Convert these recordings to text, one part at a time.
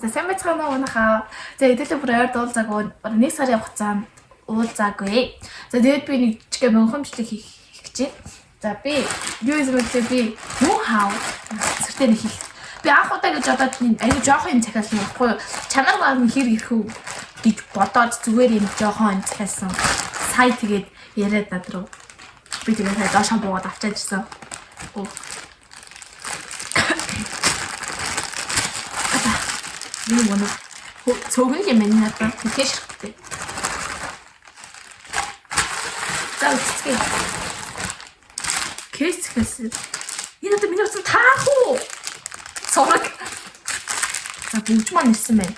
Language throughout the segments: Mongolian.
За сайн байцгаана уу нахаа. За хэдүүлээ бүр ойр дуулзаагүй нэг сарын хугацаанд уулзаагүй. За тэгээд би нэг жижиг мөнхөмжлөг хийх гэж байна. За би юу изрүүлээ би know how зэрэг нэг хийх. Би анх удаа гэж бодоод аюу жоохон юм захиалсан байхгүй юу? Чанар баг хэр ирэх үү гэж бодоод зүгээр юм жоохон юм захиалсан. Сая тэгээд яриад над руу би тэгээд доошоо буугаад авчаад ирсэн. Ийм нэг цогын юм байна надад тэгэхээр шигтэй. За үсгээ. Кэсгэс. Энэ одоо миний утсан таах уу? Сорог. За бүгд маань ирсэн байна.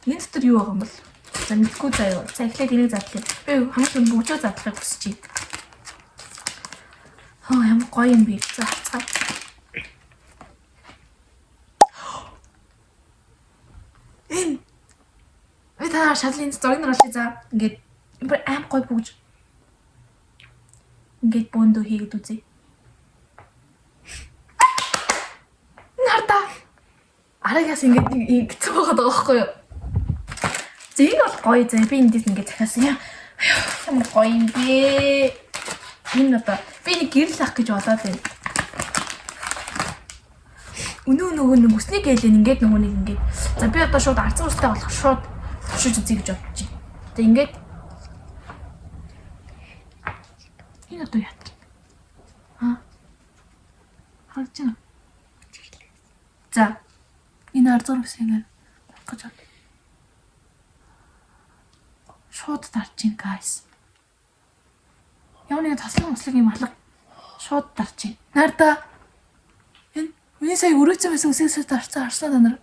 Энэ дотор юу байгаа юм бол? За мэдгүй заяа. За эхлээд энийг задлаа. Би хамгийн бүгдөө задлахыг хүсэж байна. Ямар гоё юм бэ? За хацгаа. Шатлын сториг нэршээ за ингээд аим гой бүгж ингээд бөөндөө хийгээд үзье. Нарта арагаас ингээд хэцүү байгаад байгаа байхгүй юу? Зин бол гоё зэ би эндээс ингээд захиасан яа. Ямар гоё юм бэ? Энэ одоо би нэг гэрэл ах гэж бодоод байна. Нөгөө нэг үсний гэлэн ингээд нөгөө нэг ингээд за би одоо шууд арцсан үстэй болох шууд шиж үзье гэж бодож байна. Тэгээ ингээд энэ одоо яа. Харж байна. За энэ арцсан үсийг гэж бод. Шууд дарж чинь guys. Явны таслан услыг юм алга шууд дарж чинь. Нарда энэ миний сая өрөөцсөн байсан үсээс дарцсан харсан та нар.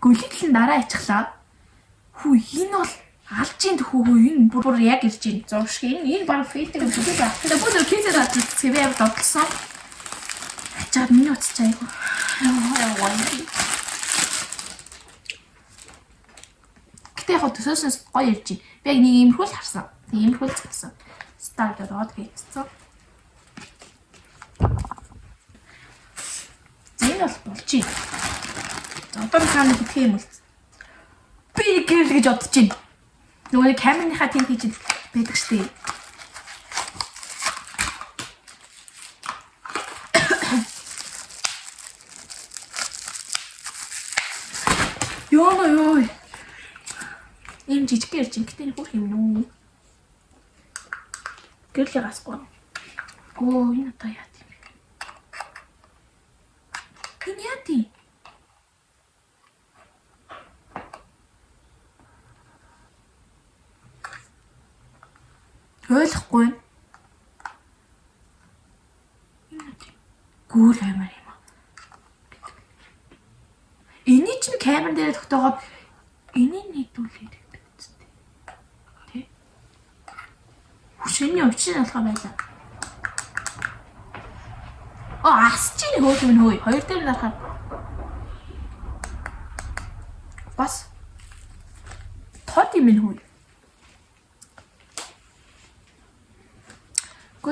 Гүлэтэл дараа ачглаа. Хүү энэ бол алж ийн төхөө энэ бүр яг ирж ийн. Зуршиг энэ баг филтер бүлэг байна. Тэгээ бүр кейсээ татсан CV дотлсон. Ачаад миний утас айгу. Гэтэ яг төсөөс гоё ирж ийн. Би яг нэг иймэрхүү л харсан. Иймэрхүү л цацсан. Старт ороод хийцсэн. Энэ бол болж ийн. Одоо хаана гэх юм бол би гэрэл гэж бодож байна. Нөгөө камерынхаа тийм хийж байдаг штеп. Ёо. Ийм жижиг гэрж ингэтэй бүр юм нүү. Гэрлээ гасгүй. Гөө энэ одоо яа тийм бэ? Энэ яа тийм? Ойлгохгүй. Гүүл аймаар юм аа. Эний чинь камер дээр тогтоогоод энийг нийтүүлээд гэдэг үстэй. Тэ? Хүшний өвчин алхаа байлаа. Асчийн хөөж минь хөөе. Хоёр дээр нарахаа. Бас тод юм хөөе.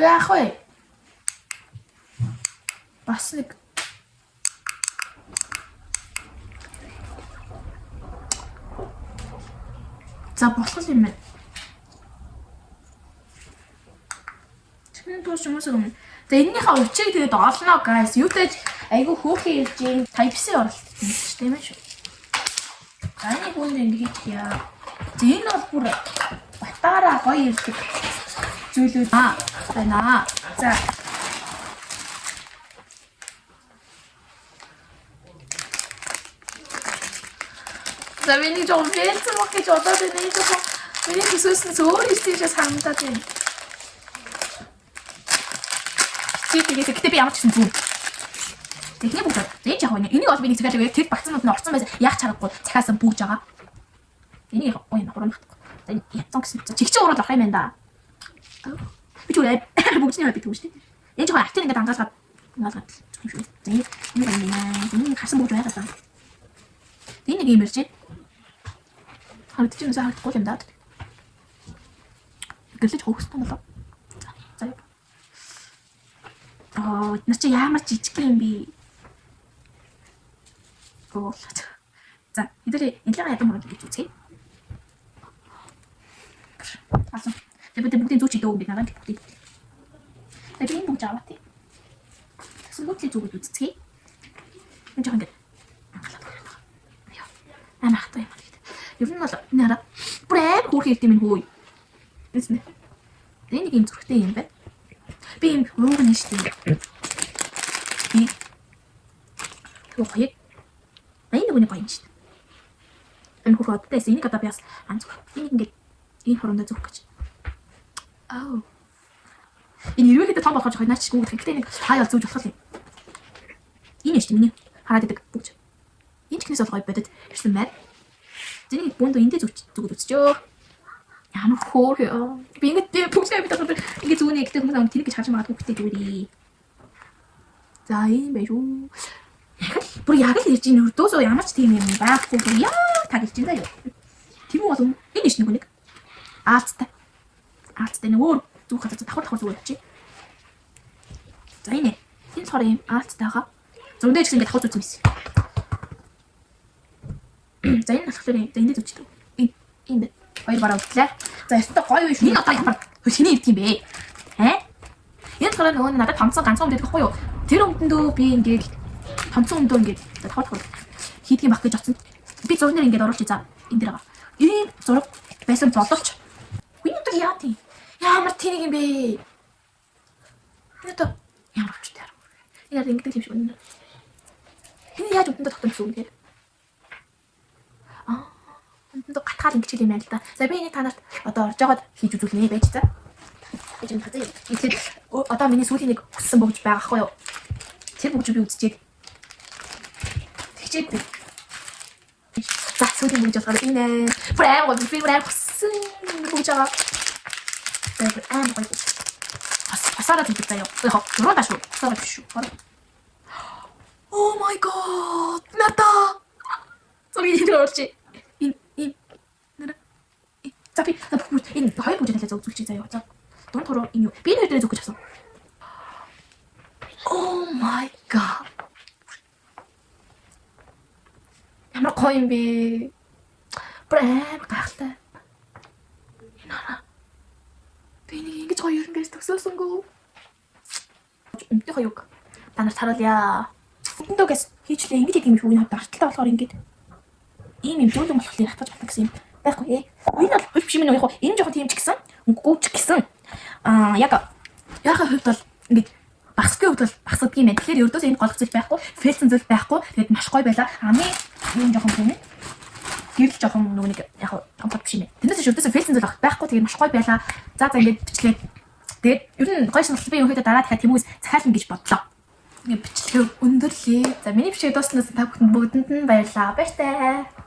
Яах вэ? Бас нэг за болох юм байна. Чиний тууш юмс юм. За энэнийхээ учрыг тэгээд олно guys. Юутай айгүй хөөхий ирж ийн Type-C оролцсон шүү дээ шүү. Гааны бүнд ингэ хийчихье. За энэ бол бүр батаараа гоё ирдэг зүйлүүд байна. За. За миний жоо фэлцэн мах гэж бодоод байна. Энэ жоо миний төсөөснөөс өөр ихтэй санагдаад байна. Гэтэ би ямар ч гэсэн зүг. Техник бүгд. Зээж яг энэ. Энийг бол би нэг цагаалаа яг тэр багцнууд нь орцсон байсан. Яах чаргагүй цахаасан бүгж байгаа. Энийг гоё нахурах. За ятсан гэсэн. Чигчээ ураад авах юм байна да. Би ч бүгдний хавь битгүү шүү дээ. Энэ жоохон актер ингээд ангаалгаад юм шүү. Энэ харсан бүгд байгаад байна. Энэ нэг юм ирж байна. Харагдчих юм сайн харагдахгүй юм да. Гэрлэж хөөхсөн болоо. За. На чи ямар жижиг юм бэ? За, 이들이 인기가 했던 거를 좀 좋지. 알았어. 내가 목대 좋지 또 우리 나랑 목대. 내가 이 목자 왔대. 슬로틀 쪽으로 좋지. 이제 한 개. أنا حطيها مريض يفضل نرى بريب هو كيف من هوي اسمه لين جيم تروحتين بس بيم هو نشتي بي هو خير لين هو نقاين شت أنا هو فات تسيني كتاب ياس عن سوق لين جي إيه هرون ده سوق أو إني يروح كده طبعا خرج خدنا تشكو تكتين هاي الزوج خلاص إيه نشتي مني هذا بوجه энэ ч гэсэн гоё бодод ирсэн байд. Зэний бүндөө эндээ зүгд үзчихөө. Ямар хөөр. Би ингэж бүгдээ бид одоо ингэ зүүнээ гэдэг хүмүүс тэнэг гэж харж магадгүй гэхдээ зүгээрээ. За ийм байж юу. Бүр яг л ирж ийн өрдөөсөө ямар ч тийм юм байхгүй. Яа та гэлж байна юу. Тийм үү болов энэ ш нэг. Аацтай нэг өөр зүг хатаа давхар зүг явчих. За энэ цорын юм аацтайгаа зөндөө ч ингэ давхар зүг юмсэн. За энэ болохоор эндээ зүчдэг. Энд хоёр бараа үлдлээ. За ястаа гоё биш. Энэ одоо ямар хөшний ирд юм бэ? Энэ болохоор нөгөө надад томцсон ганцхан өмдөд гэхгүй юу? Тэр өмдөндөө би ингээд томцсон өмдөө ингээд давхар хийдгийм бах гэж очсон. Би зурнаар ингээд оруулчих за энэ дээр байгаа. Энэ зураг байсан боловч би одоо яа тий? Ямар тэнэг юм бэ? Энэ одоо ямар ч тэр. Энэ ингээд юм шиг үнэ. Энэ яаж өмдөнд тогтсон юм бэ? 또 гатгаар ингэж хэлээ юм байна л да. За би энийг танарт одоо орж байгаад хийж үзүүлнэ байж та. Гэж юм хазаа. Тэгэхээр одоо миний сүүлийн нэг хүссэн бөгж байгаа хгүй юу? Тэр бөгж би үзчихээд. Тэгчээд. За сүүлийн бөгж болохоор энэ фрэм хүссэн бөгж байгаа. Тэр гоё. Асараа тэгдэг заяа. Яг дөрөв дашгүй. Асараа биш шүү. Oh my god. Ната. 소리 들어올지. 자, 비, 인 하이 보지 내가 저기 진짜요. 자, 너무 더러 인요. 비늘 때려 저기 쳤어. Oh my god. ямар гоё юм бэ? Брэм гахтай. Инара. Би нэг ингэж гоё юм гэж төсөөлсөнгөө. Үнтэй гоё. Та нар харуулъя. Өндөгөөс хийчлээ ингэж юм шүү. Энэ хавталтаа болохоор ингэж ийм юм дүүл болохоор хатаж байна гэсэн юм. Байхгүй ээ. Энэ бол хөл биш юм яг энэ жоохон тийм ч гэсэн үнгүүч гэсэн. Яг хувьд бол ингэж багсгийн хувьд бол багсдаг юм байна. Тэгэхээр ердөөс энэ голх зүйл байхгүй, фэлсэн зүйл байхгүй. Тэгээд маш гоё байла. Амын юм жоохон тийм ээ. Гэрэл жоохон нөгөө нэг яг томтод биш юм. Тэрнээс ердөөс фэлсэн зүйл байхгүй. Тэгээд маш гоё байла. За ингэж бичлээ. Тэгээд ер нь гоё шинжлэх би ерөөдөө дараа дахиад тэмүүгээс цахиална гэж бодлоо. Ингээ бичлэг өндөрлөө. За миний бичиг дууснаас та бүхэнд бүгдэнд нь баярлалаа. Баяртай.